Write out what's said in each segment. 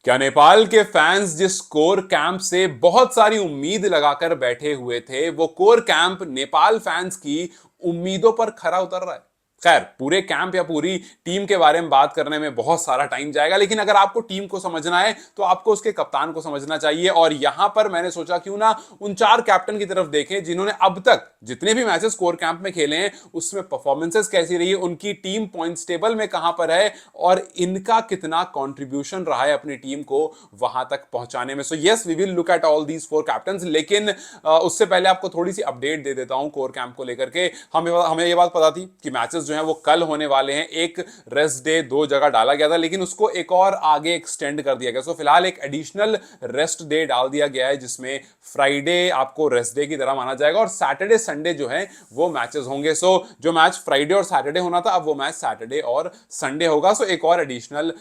क्या नेपाल के फैंस जिस कोर कैंप से बहुत सारी उम्मीद लगाकर बैठे हुए थे, वो कोर कैंप नेपाल फैंस की उम्मीदों पर खरा उतर रहा है? खैर, पूरे कैंप या पूरी टीम के बारे में बात करने में बहुत सारा टाइम जाएगा, लेकिन अगर आपको टीम को समझना है तो आपको उसके कप्तान को समझना चाहिए। और यहां पर मैंने सोचा क्यों ना उन चार कैप्टन की तरफ देखें जिन्होंने अब तक जितने भी मैचेस कोर कैंप में खेले हैं उसमें परफॉर्मेंसेस कैसी रही है, उनकी टीम पॉइंट्स टेबल में कहां पर है और इनका कितना कंट्रीब्यूशन रहा है अपनी टीम को वहां तक पहुंचाने में। So yes, we will look at all these four captain, लेकिन उससे पहले आपको थोड़ी सी अपडेट दे देता हूं कोर कैंप को लेकर के। हमें ये बात पता थी कि मैचेस जो है वो कल होने वाले हैं। एक रेस्ट डे दो जगह डाला गया था, लेकिन उसको एक और आगे एक्सटेंड कर दिया गया। सो फिलहाल एक एडिशनल रेस्ट डे डाल दिया गया है जिसमें फ्राइडे आपको रेस्ट डे की तरह माना जाएगा और सैटरडे संडे जो है वो मैचेस होंगे। सो जो मैच फ्राइडे और सैटरडे होना था अब वो मैच सैटरडे और संडे होगा। सो एक और एडिशनल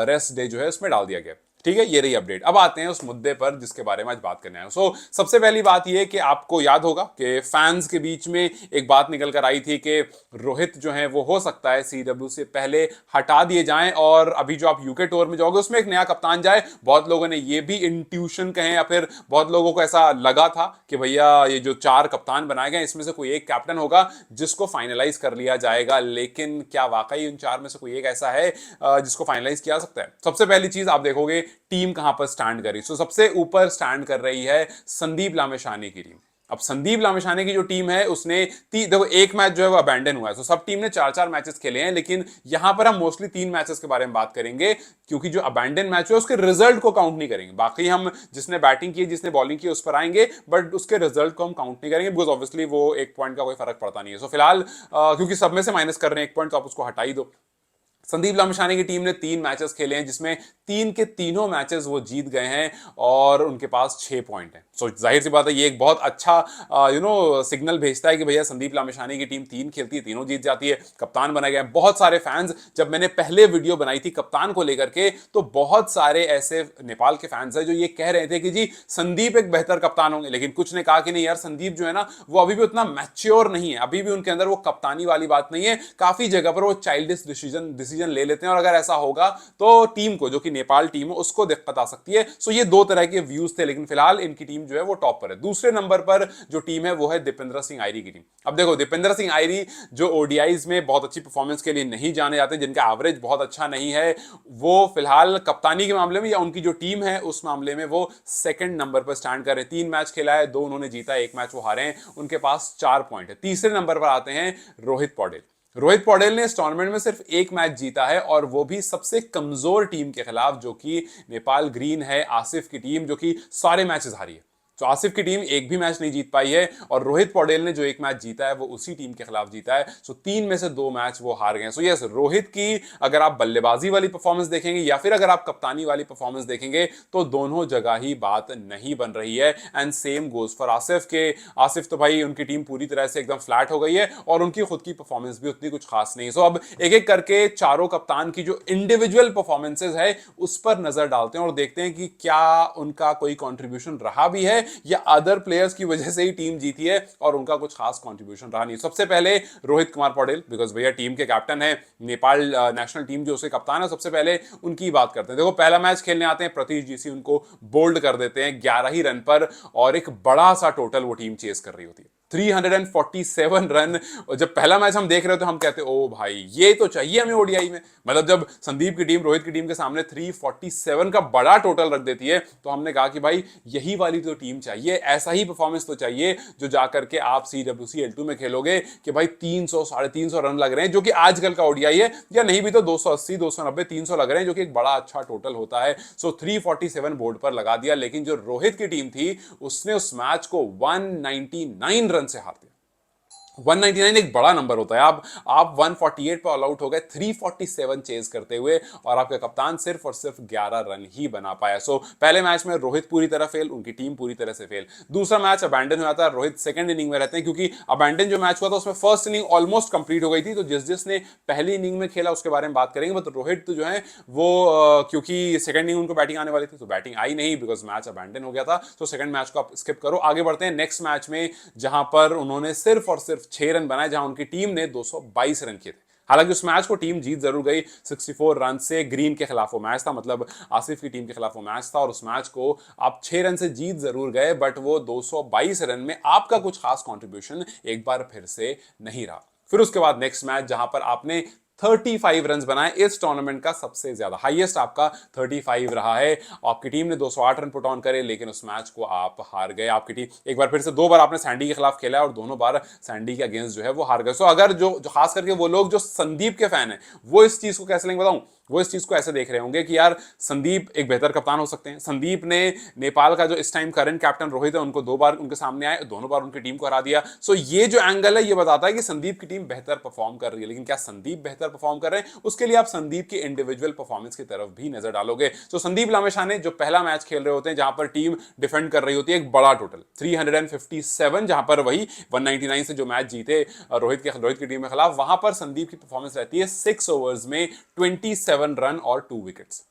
रेस्ट डे जो है उसमें डाल दिया गया। ठीक है, ये रही अपडेट। अब आते हैं उस मुद्दे पर जिसके बारे में आज बात करने आए। सो सबसे पहली बात ये कि आपको याद होगा कि फैंस के बीच में एक बात निकल कर आई थी कि रोहित जो है वो हो सकता है सीडब्ल्यू से पहले हटा दिए जाएं और अभी जो आप यूके टूर में जाओगे उसमें एक नया कप्तान जाए। बहुत लोगों ने ये भी इंट्यूशन कहें या फिर बहुत लोगों को ऐसा लगा था कि भैया ये जो चार कप्तान बनाए गए इसमें से कोई एक कैप्टन होगा जिसको फाइनलाइज कर लिया जाएगा। लेकिन क्या वाकई उन चार में से कोई एक ऐसा है जिसको फाइनलाइज किया जा सकता है? सबसे पहली चीज आप देखोगे टीम कहां पर स्टैंड कर रही। सो सबसे ऊपर स्टैंड कर रही है संदीप लामिछाने की टीम। अब संदीप लामिछाने की जो टीम है उसने देखो एक मैच जो है वो अबैंडन हुआ है। सो सब टीम ने चार चार मैचेस खेले हैं, लेकिन यहां पर हम मोस्टली तीन मैचेस के बारे में बात करेंगे क्योंकि जो अबैंडन मैच है उसके रिजल्ट को काउंट नहीं करेंगे। बाकी हम जिसने बैटिंग की जिसने बॉलिंग की उस पर आएंगे, बट उसके रिजल्ट को हम काउंट नहीं करेंगे बिकॉज ऑब्वियसली वो एक पॉइंट का कोई फर्क पड़ता नहीं है। सो फिलहाल क्योंकि सब में से माइनस कर रहे हैं एक पॉइंट तो आप उसको हटा ही दो। संदीप लामिछाने की टीम ने तीन मैचेस खेले हैं जिसमें तीन के तीनों मैचेस वो जीत गए हैं और उनके पास 6 पॉइंट हैं। सो जाहिर सी बात है ये एक बहुत अच्छा सिग्नल भेजता है कि भैया संदीप लामिछाने की टीम तीन खेलती है तीनों जीत जाती है। कप्तान बनाए गए। बहुत सारे फैंस, जब मैंने पहले वीडियो बनाई थी कप्तान को लेकर के तो बहुत सारे ऐसे नेपाल के फैंस हैं जो ये कह रहे थे कि जी संदीप एक बेहतर कप्तान होंगे, लेकिन कुछ ने कहा कि नहीं यार संदीप जो है ना वो अभी भी उतना मैच्योर नहीं है, अभी भी उनके अंदर वो कप्तानी वाली बात नहीं है, काफी जगह पर वो चाइल्डिश डिसीजन ले लेते हैं और अगर ऐसा होगा तो टीम को, जो कि नेपाल टीम है, उसको दिक्कत आ सकती है। सो ये दो तरह के व्यूज थे, लेकिन फिलहाल इनकी टीम जो है वो टॉप पर है। दूसरे नंबर पर जो टीम है वो है दीपेंद्र सिंह आयरी की टीम। अब देखो दीपेंद्र सिंह आयरी जो ओडीआईज में बहुत अच्छी परफॉर्मेंस के लिए नहीं जाने जाते, जिनका एवरेज बहुत अच्छा नहीं है, वो फिलहाल कप्तानी के मामले में या उनकी जो टीम है उस मामले में वो सेकंड नंबर पर स्टैंड कर रहे हैं। 3 मैच खेला है, 2 उन्होंने जीता, 1 मैच वो हारे हैं, उनके पास 4 पॉइंट है। तीसरे नंबर पर आते हैं रोहित पौडेल। रोहित पौडेल ने इस टूर्नामेंट में सिर्फ 1 मैच जीता है और वो भी सबसे कमजोर टीम के खिलाफ, जो कि नेपाल ग्रीन है, आसिफ की टीम, जो कि सारे मैचेस हारी है। तो आसिफ की टीम एक भी मैच नहीं जीत पाई है और रोहित पौडेल ने जो 1 मैच जीता है वो उसी टीम के खिलाफ जीता है। सो 3 में से 2 मैच वो हार गए। सो यस, रोहित की अगर आप बल्लेबाजी वाली परफॉर्मेंस देखेंगे या फिर अगर आप कप्तानी वाली परफॉर्मेंस देखेंगे तो दोनों जगह ही बात नहीं बन रही है। And same goes for Asif के आसिफ तो भाई उनकी टीम पूरी तरह से एकदम फ्लैट हो गई है और उनकी खुद की परफॉर्मेंस भी उतनी कुछ खास नहीं है। सो अब एक एक करके चारों कप्तान की जो इंडिविजुअल परफॉर्मेंसेज है उस पर नजर डालते हैं और देखते हैं कि क्या उनका कोई कंट्रीब्यूशन रहा भी है या अदर प्लेयर्स की वजह से ही टीम जीती है और उनका कुछ खास कंट्रीब्यूशन रहा नहीं। सबसे पहले रोहित कुमार पौडेल, बिकॉज भैया टीम के कैप्टन है, नेपाल नेशनल टीम जो उसके कप्तान है, सबसे पहले उनकी बात करते हैं। देखो पहला मैच खेलने आते हैं प्रतीश जीसी, उनको बोल्ड कर देते हैं 11 ही रन पर और एक बड़ा सा टोटल वो टीम चेस कर रही होती है, 347 रन। और जब पहला मैच हम देख रहे हो तो हम कहते ओ भाई ये तो चाहिए हमें ओडीआई में। मतलब जब संदीप की टीम रोहित की टीम के सामने 347 का बड़ा टोटल रख देती है तो हमने कहा कि भाई यही वाली तो टीम चाहिए, ऐसा ही परफॉर्मेंस तो चाहिए जो जाकर के आप सीडब्ल्यूसी L2 में खेलोगे कि भाई 300 350 रन लग रहे हैं, जो कि आजकल का ओडीआई है, या नहीं भी तो 280 290 300 लग रहे हैं, जो कि एक बड़ा अच्छा टोटल होता है। सो 347 बोर्ड पर लगा दिया, लेकिन जो रोहित की टीम थी उसने उस मैच को 199 रन से हार दिया। 199 एक बड़ा नंबर होता है। आप 148 पर ऑल आउट हो गए 347 चेज करते हुए और आपका कप्तान सिर्फ और सिर्फ 11 रन ही बना पाया। सो पहले मैच में रोहित पूरी तरह फेल, उनकी टीम पूरी तरह से फेल। दूसरा मैच अबैंडन हुआ था, रोहित सेकंड इनिंग में रहते हैं क्योंकि अबैंडन जो मैच हुआ था उसमें फर्स्ट इनिंग ऑलमोस्ट कंप्लीट हो गई थी, तो जिसने पहली इनिंग में खेला उसके बारे में बात करेंगे। बट रोहित तो जो है वो क्योंकि सेकंड इनिंग उनको बैटिंग आने वाली थी तो बैटिंग आई नहीं बिकॉज मैच अबैंडन हो गया था। तो सेकंड मैच को आप स्किप करो, आगे बढ़ते हैं नेक्स्ट मैच में जहां पर उन्होंने सिर्फ और सिर्फ 6 रन बनाए, जहां उनकी टीम ने 222 रन किए थे। हालांकि उस मैच को टीम जीत जरूर गई 64 रन से। ग्रीन के खिलाफ वो मैच था, मतलब आसिफ की टीम के खिलाफ वो मैच था, और उस मैच को आप 6 रन से जीत जरूर गए, बट वो 222 रन में आपका कुछ खास कंट्रीब्यूशन एक बार फिर से नहीं रहा। फिर उसके बाद नेक्स्ट मैच जहां पर आपने 35 रन बनाए, इस टूर्नामेंट का सबसे ज्यादा हाईएस्ट आपका 35 रहा है। आपकी टीम ने 208 रन पुट ऑन करे, लेकिन उस मैच को आप हार गए। आपकी टीम एक बार फिर से 2 बार आपने सैंडी के खिलाफ खेला और दोनों बार सैंडी के अगेंस्ट जो है वो हार गए। सो अगर जो खास करके वो लोग जो संदीप के फैन है, वो इस चीज को कैसे लेंगे बताऊं, वो इस चीज को ऐसे देख रहे होंगे कि यार संदीप एक बेहतर कप्तान हो सकते हैं। संदीप ने नेपाल का जो इस टाइम करंट कैप्टन रोहित है, उनको 2 बार उनके सामने आए, दोनों बार उनकी टीम को हरा दिया। सो ये जो एंगल है ये बताता है कि संदीप की टीम बेहतर परफॉर्म कर रही है। लेकिन क्या संदीप बेहतर परफॉर्म कर रहे हैं, उसके लिए आप संदीप की इंडिविजुअल परफॉर्मेंस की तरफ भी नजर डालोगे। तो संदीप लामेशाने जो पहला मैच खेल रहे होते हैं, जहां पर टीम डिफेंड कर रही होती है एक बड़ा टोटल 357, जहां पर वही 199 से जो मैच जीते रोहित की टीम के खिलाफ, वहां पर संदीप की परफॉर्मेंस रहती है 6 ओवर्स में 27 रन और 2 विकेट्स।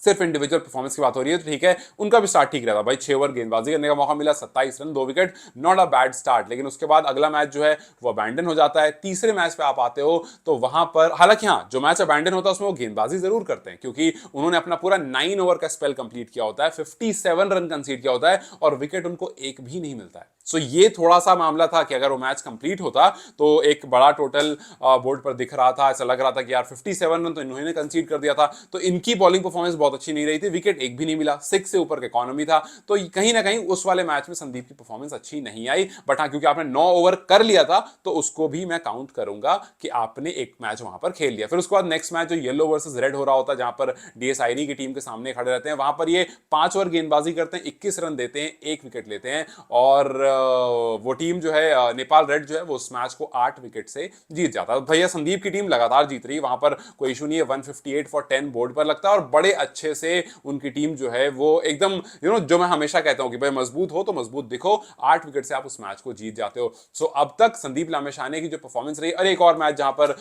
सिर्फ इंडिविजुअल परफॉर्मेंस की बात हो रही है तो ठीक है, उनका भी स्टार्ट ठीक रहता भाई। 6 ओवर गेंदबाजी करने का मौका मिला, 27 run 2 wicket, not a bad start. लेकिन उसके बाद अगला मैच जो है वो अबैंडन हो जाता है। तीसरे मैच पे आप आते हो तो वहां पर, हालांकि हाँ, जो मैच अबैंडन होता है उसमें वो गेंदबाजी जरूर करते हैं, क्योंकि उन्होंने अपना पूरा 9 ओवर का स्पेल कंप्लीट किया होता है, 57 रन कंसीड किया होता है और विकेट उनको एक भी नहीं मिलता है। सो ये थोड़ा सा मामला था कि अगर वो मैच कंप्लीट होता तो एक बड़ा टोटल बोर्ड पर दिख रहा था, ऐसा लग रहा था कि यार 57 रन तो इन्होंने कंसीड कर दिया था, तो इनकी बॉलिंग परफॉर्मेंस बहुत अच्छी नहीं रही थी, विकेट एक भी नहीं मिला, 6 से ऊपर का इकोनॉमी था। तो कहीं ना कहीं उस वाले मैच में संदीप की परफॉर्मेंस अच्छी नहीं आई। बट हाँ, क्योंकि आपने 9 ओवर कर लिया था तो उसको भी मैं काउंट करूंगा कि आपने एक मैच वहां पर खेल लिया। फिर उसके बाद नेक्स्ट मैच जो येलो वर्सेस रेड हो रहा होता है, जहां पर डीएस आईरी की टीम के सामने खड़े रहते हैं, वहां पर ये 5 ओवर गेंदबाजी करते हैं, 21 रन देते हैं, 1 विकेट लेते हैं, और वो टीम जो है नेपाल रेड जो है वो उस मैच को 8 विकेट से जीत जाता है। भैया संदीप की टीम लगातार जीत रही है, वहां पर कोई इशू नहीं है। 158 फॉर 10 बोर्ड पर लगता है और बड़े अच्छे से उनकी टीम जो है वो एकदम जो मैं हमेशा कहता हूं कि भाई मजबूत हो तो मजबूत दिखो, 8 विकेट से आप उस मैच को जीत जाते हो। सो अब तक संदीप लामेशाने की जो परफॉर्मेंस रही, अरे एक और मैच जहां पर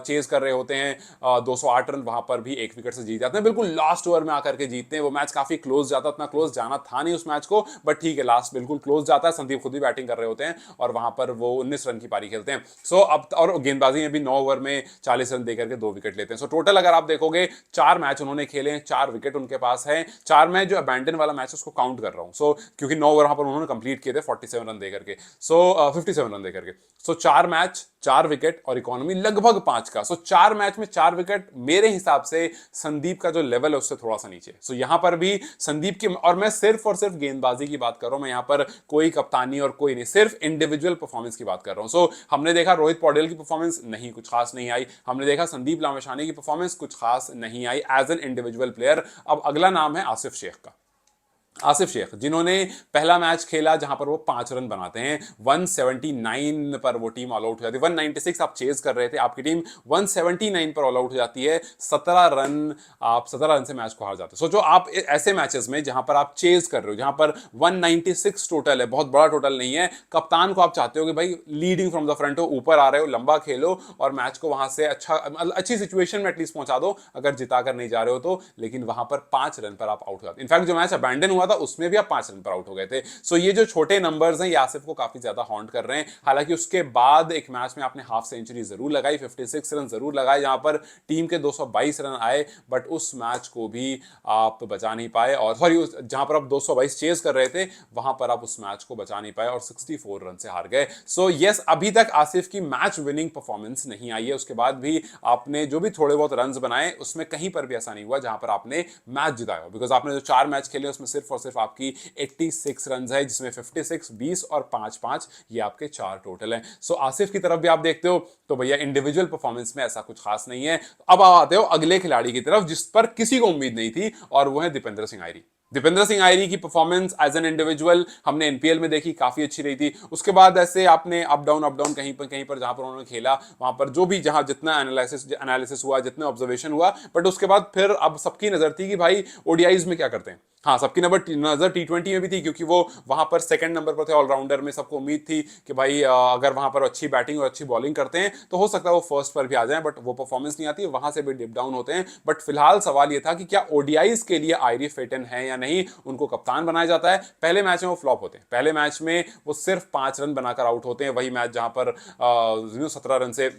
चेज कर रहे होते हैं 208 रन, वहां पर भी 1 विकेट से जीत जाते हैं, बिल्कुल लास्ट ओवर में आकर के जीतते हैं। वो मैच काफी क्लोज जाता, उतना क्लोज जाना था नहीं उस मैच को, बट ठीक है, लास्ट बिल्कुल क्लोज जाता है। संदीप खुद भी बैटिंग कर रहे होते हैं और वहां पर वो 19 रन की पारी खेलते हैं। सो अब और गेंदबाजी में भी 9 ओवर में 40 रन देकर के 2 विकेट लेते हैं। सो टोटल अगर आप देखोगे 4 मैच उन्होंने खेले हैं, 4 विकेट उनके पास है। 4 मैच जो अबैंडन वाला मैच उसको काउंट कर रहा हूं, सो क्योंकि 9 ओवर वहां पर उन्होंने कंप्लीट किए थे 47 रन देकर के, सो 57 रन देकर के। सो 4 मैच 4 विकेट और इकोनॉमी लगभग 5 का। सो 4 मैच में 4 विकेट मेरे हिसाब से संदीप का जो लेवल है उससे थोड़ा सा नीचे। सो यहां पर भी संदीप की, और मैं सिर्फ और सिर्फ गेंदबाजी की बात कर रहा हूं, मैं यहां पर कोई कप्तानी और कोई नहीं, सिर्फ इंडिविजुअल परफॉर्मेंस की बात कर रहा हूं। सो हमने देखा रोहित पौडेल की परफॉर्मेंस नहीं, कुछ खास नहीं आई। हमने देखा संदीप लामेशाने की परफॉर्मेंस कुछ खास नहीं I as an individual player. अब अगला नाम है आसिफ शेख का। आसिफ शेख, जिन्होंने पहला मैच खेला जहां पर वो 5 रन बनाते हैं, 179 पर वो टीम ऑल आउट हो जाती है। 196 आप चेज कर रहे थे, आपकी टीम 179 पर ऑल आउट हो जाती है, 17 रन, आप 17 रन से मैच को हार जाते हैं। सोचो आप ऐसे मैचेस में जहां पर आप चेज कर रहे हो, जहां पर 196 टोटल है, बहुत बड़ा टोटल नहीं है, कप्तान को आप चाहते हो कि भाई लीडिंग फ्रॉम द फ्रंट हो, ऊपर आ रहे हो, लंबा खेलो और मैच को वहां से अच्छी सिचुएशन में एटलीस्ट पहुंचा दो, अगर जिता कर नहीं जा रहे हो तो। लेकिन वहां पर 5 रन पर आप आउट हो जाते। इनफैक्ट जो मैच अबैंडन हुआ था उसमें भी आप 5 रन पर आउट हो गए थे। सो ये जो छोटे नंबर्स हैं ये आसिफ को काफी ज्यादा हॉन्ट कर रहे हैं। हालांकि उसके बाद एक मैच में आपने हाफ सेंचुरी जरूर लगाई, 56 रन जरूर लगाए, जहां पर टीम के 222 रन आए, बट उस मैच को भी आप बचा नहीं पाए। और सॉरी, जहां पर आप 222 चेज कर रहे थे वहां पर आप उस मैच को बचा नहीं पाए और 64 रन से हार गए। सो यस, अभी तक आसिफ की मैच विनिंग परफॉर्मेंस नहीं आई है। उसके बाद भी आपने जो भी थोड़े बहुत रन बनाए उसमें कहीं पर भी ऐसा नहीं हुआ जहां पर आपने मैच जिताया, बिकॉज आपने जो 4 मैच खेले उसमें सिर्फ और सिर्फ आपकी 86 रन है, जिसमें 56, 20 और 5-5 ये आपके 4 टोटल हैं। सो आसिफ की तरफ भी आप देखते हो तो भैया इंडिविजुअल परफॉर्मेंस में ऐसा कुछ खास नहीं है। अब आप आते हो अगले खिलाड़ी की तरफ जिस पर किसी को उम्मीद नहीं थी, और वो है दीपेंद्र सिंह आयरी। दीपेंद्र सिंह आयरी की परफॉर्मेंस एज एन इंडिविजुअल हमने एनपीएल में देखी, काफी अच्छी रही थी। उसके बाद ऐसे आपने अप डाउन कहीं पर जहां पर उन्होंने खेला वहां पर जो भी जहां जितना एनालिसिस हुआ, जितना ऑब्जर्वेशन हुआ, बट उसके बाद फिर अब सबकी नजर थी कि भाई ओडीआईज में क्या करते हैं। हाँ, सबकी नजर टी20 में भी थी, क्योंकि वो वहां पर सेकंड नंबर पर थे ऑलराउंडर में। सबको उम्मीद थी कि भाई अगर वहां पर अच्छी बैटिंग और अच्छी बॉलिंग करते हैं तो हो सकता है वो फर्स्ट पर भी आ जाए, बट वो परफॉर्मेंस नहीं आती, वहां से भी डिप डाउन होते हैं। बट फिलहाल सवाल ये था कि क्या ओडीआईज के लिए आयरी फिट इन है या नहीं, उनको कप्तान बनाया जाता है। पहले मैच में वो फ्लॉप होते हैं, पहले मैच में वो सिर्फ 5 रन बनाकर आउट होते हैं, वही मैच जहां पर 17 रन से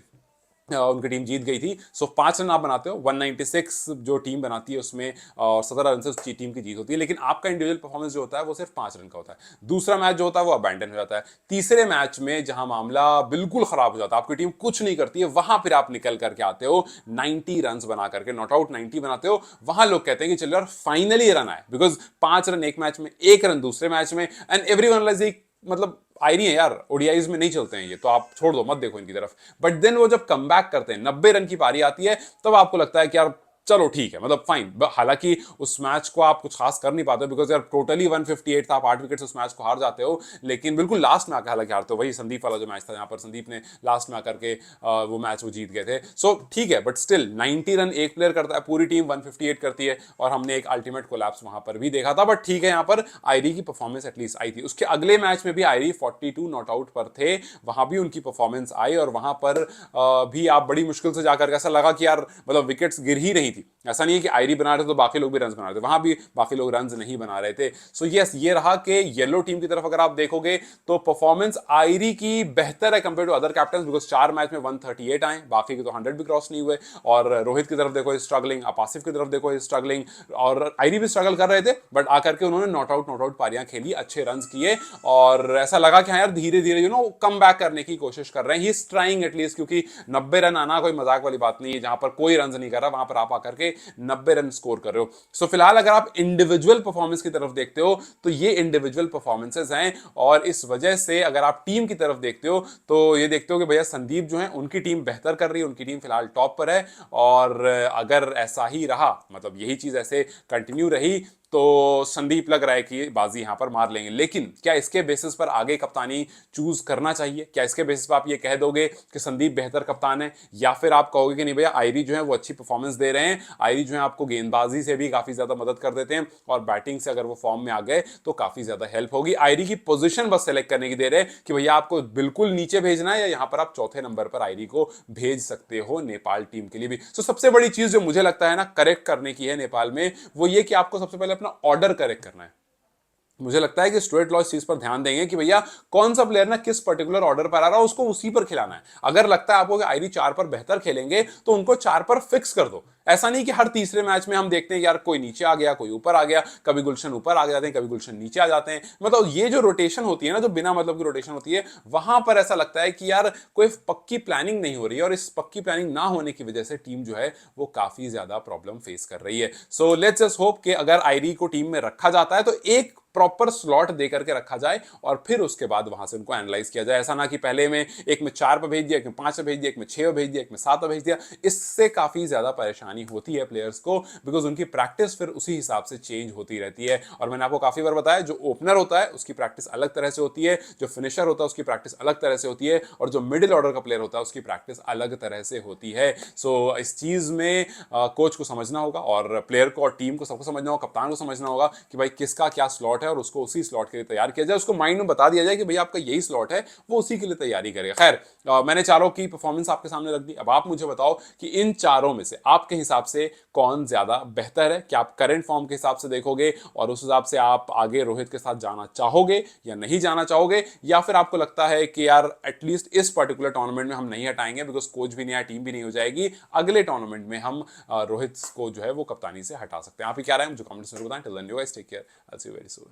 उनकी टीम जीत गई थी। सो 5 रन आप बनाते हो, 196 जो टीम बनाती है उसमें, और 17 रन से उस टीम की जीत होती है, लेकिन आपका इंडिविजुअल परफॉर्मेंस जो होता है वो सिर्फ 5 रन का होता है। दूसरा मैच जो होता है वो अबैंडन हो जाता है। तीसरे मैच में जहां मामला बिल्कुल खराब हो जाता है, आपकी टीम कुछ नहीं करती है, वहां फिर आप निकल करके आते हो 90 रन बना करके, नॉट आउट 90 बनाते हो। वहां लोग कहते हैं कि चलो यार फाइनली रन आए, बिकॉज 5 रन एक मैच में, 1 रन दूसरे मैच में, एंड एवरीवन लाइक मतलब आई नहीं है यार, ओडीआईज में नहीं चलते हैं ये, तो आप छोड़ दो, मत देखो इनकी तरफ। बट देन वो जब कम बैक करते हैं, 90 रन की पारी आती है, तब आपको लगता है कि यार चलो ठीक है, मतलब फाइन। हालांकि उस मैच को आप कुछ खास कर नहीं पाते बिकॉज यार टोटली 158 था, आप 8 विकेट उस मैच को हार जाते हो, लेकिन बिल्कुल लास्ट में आकर हालांकि हारते हो। वही संदीप वाला जो मैच था, जहां पर संदीप ने लास्ट में आकर के वो मैच वो जीत गए थे। सो ठीक है, बट स्टिल 90 रन एक प्लेयर करता है, पूरी टीम 158 करती है, और हमने एक अल्टीमेट कोलैप्स वहां पर भी देखा था। बट ठीक है, यहाँ पर आयरी की परफॉर्मेंस एटलीस्ट आई थी। उसके अगले मैच में भी आयरी 42 नॉट आउट पर थे, वहां भी उनकी परफॉर्मेंस आई, और वहां पर भी आप बड़ी मुश्किल से जाकर, ऐसा लगा कि यार मतलब विकेट्स गिर ही रही थी। ऐसा नहीं है कि आयरी बना रहे थे तो बाकी लोग भी रन बना रहे थे, वहां भी बाकी लोग रन नहीं बना रहे थे। सो यस, ये रहा कि येलो टीम की तरफ अगर आप देखोगे तो परफॉर्मेंस आयरी की बेहतर है compare to other captain, because 4 match में 138 आए, बाकी के तो 100 भी क्रॉस नहीं हुए। और रोहित की तरफ देखो स्ट्रगलिंग, आसिफ की तरफ देखो स्ट्रगलिंग, और आयरी भी स्ट्रगल कर रहे थे, बट आकर के उन्होंने नॉट आउट पारियां खेली, अच्छे रन किए, और ऐसा लगा कि हाँ यार धीरे धीरे कम बैक करने की कोशिश कर रहे हैं, ही इज ट्राइंग एटलीस्ट, क्योंकि 90 रन आना कोई मजाक वाली बात नहीं है। जहां पर कोई रन नहीं कर रहा, वहां पर आप आकर के 90 रन स्कोर कर रहे हो। सो फिलहाल अगर आप इंडिविजुअल परफॉर्मेंस की तरफ देखते हो तो ये इंडिविजुअल परफॉर्मेंसेस हैं, और इस वजह से अगर आप टीम की तरफ देखते हो तो ये देखते हो कि भैया संदीप जो है उनकी टीम बेहतर कर रही है, उनकी टीम फिलहाल टॉप पर है। और अगर ऐसा ही रहा, मतलब यही चीज ऐसे कंटिन्यू रही, तो संदीप लग रहा है कि बाजी यहां पर मार लेंगे। लेकिन क्या इसके बेसिस पर आगे कप्तानी चूज करना चाहिए? क्या इसके बेसिस पर आप ये कह दोगे कि संदीप बेहतर कप्तान है, या फिर आप कहोगे कि नहीं भैया आयरी जो है वो अच्छी परफॉर्मेंस दे रहे हैं, आयरी जो है आपको गेंदबाजी से भी काफी ज्यादा मदद कर देते हैं, और बैटिंग से अगर वो फॉर्म में आ गए तो काफी ज्यादा हेल्प होगी। आयरी की पोजीशन बस सेलेक्ट करने की देर है कि भैया आपको बिल्कुल नीचे भेजना है, या यहां पर आप चौथे नंबर पर आयरी को भेज सकते हो नेपाल टीम के लिए भी। तो सबसे बड़ी चीज जो मुझे लगता है ना करेक्ट करने की है नेपाल में, वो ये कि आपको सबसे पहले अपना ऑर्डर करेक्ट करना है। मुझे लगता है कि स्टुअर्ट लॉ इस चीज पर ध्यान देंगे कि भैया कौन सा प्लेयर ना किस पर्टिकुलर ऑर्डर पर आ रहा है, उसको उसी पर खिलाना है। अगर लगता है आपको कि आयरी 4 पर बेहतर खेलेंगे तो उनको 4 पर फिक्स कर दो। ऐसा नहीं कि हर तीसरे मैच में हम देखते हैं यार कोई नीचे आ गया, कोई ऊपर आ गया, कभी गुलशन ऊपर आ जाते हैं, कभी गुलशन नीचे आ जाते हैं। मतलब ये जो रोटेशन होती है ना, जो बिना मतलब की रोटेशन होती है, वहां पर ऐसा लगता है कि यार कोई पक्की प्लानिंग नहीं हो रही है, और इस पक्की प्लानिंग ना होने की वजह से टीम जो है वो काफी ज्यादा प्रॉब्लम फेस कर रही है। सो लेट्स जस्ट होप कि अगर आयरी को टीम में रखा जाता है तो एक प्रॉपर स्लॉट दे करके रखा जाए, और फिर उसके बाद वहां से उनको एनालाइज किया जाए। ऐसा ना कि पहले में एक में 4 पर भेज दिया, एक में 5 पर भेज दिया, एक में 6 पर भेज दिया, एक में 7 पर भेज दिया। इससे काफी ज्यादा परेशानी होती है प्लेयर्स को, बिकॉज उनकी प्रैक्टिस फिर उसी हिसाब से चेंज होती रहती है। और मैंने आपको काफी बार बताया, जो ओपनर होता है उसकी प्रैक्टिस अलग तरह से होती है, जो फिनिशर होता है उसकी प्रैक्टिस अलग तरह से होती है, और जो मिडिल ऑर्डर का प्लेयर होता है उसकी प्रैक्टिस अलग तरह से होती है। सो इस चीज में कोच को समझना होगा, और प्लेयर को और टीम को सबको समझना होगा, कप्तान को समझना होगा कि भाई किसका क्या स्लॉट है, और उसको उसी स्लॉट के लिए तैयार किया जाए। उसको माइंड में बता दिया जाए कि भैया आपका यही स्लॉट है, वो उसी के लिए तैयारी करेगा। खैर, मैंने चारों की परफॉर्मेंस आपके सामने रख दी। अब आप मुझे बताओ कि इन चारों में से आपके हिसाब से कौन ज्यादा बेहतर है? क्या आप करंट फॉर्म के हिसाब से देखोगे और उस हिसाब से आप आगे रोहित के साथ जाना चाहोगे या नहीं जाना चाहोगे, या फिर आपको लगता है कि यार एटलीस्ट इस पर्टिकुलर टूर्नामेंट में हम नहीं हटाएंगे बिकॉज कोच भी नहीं आया, टीम भी नहीं हो जाएगी, अगले टूर्नामेंट में हम रोहित को जो है वो कप्तानी से हटा सकते हैं? आप ही क्या राय है मुझे कमेंट्स में बताएं। Till then you guys take care, I will see you very soon.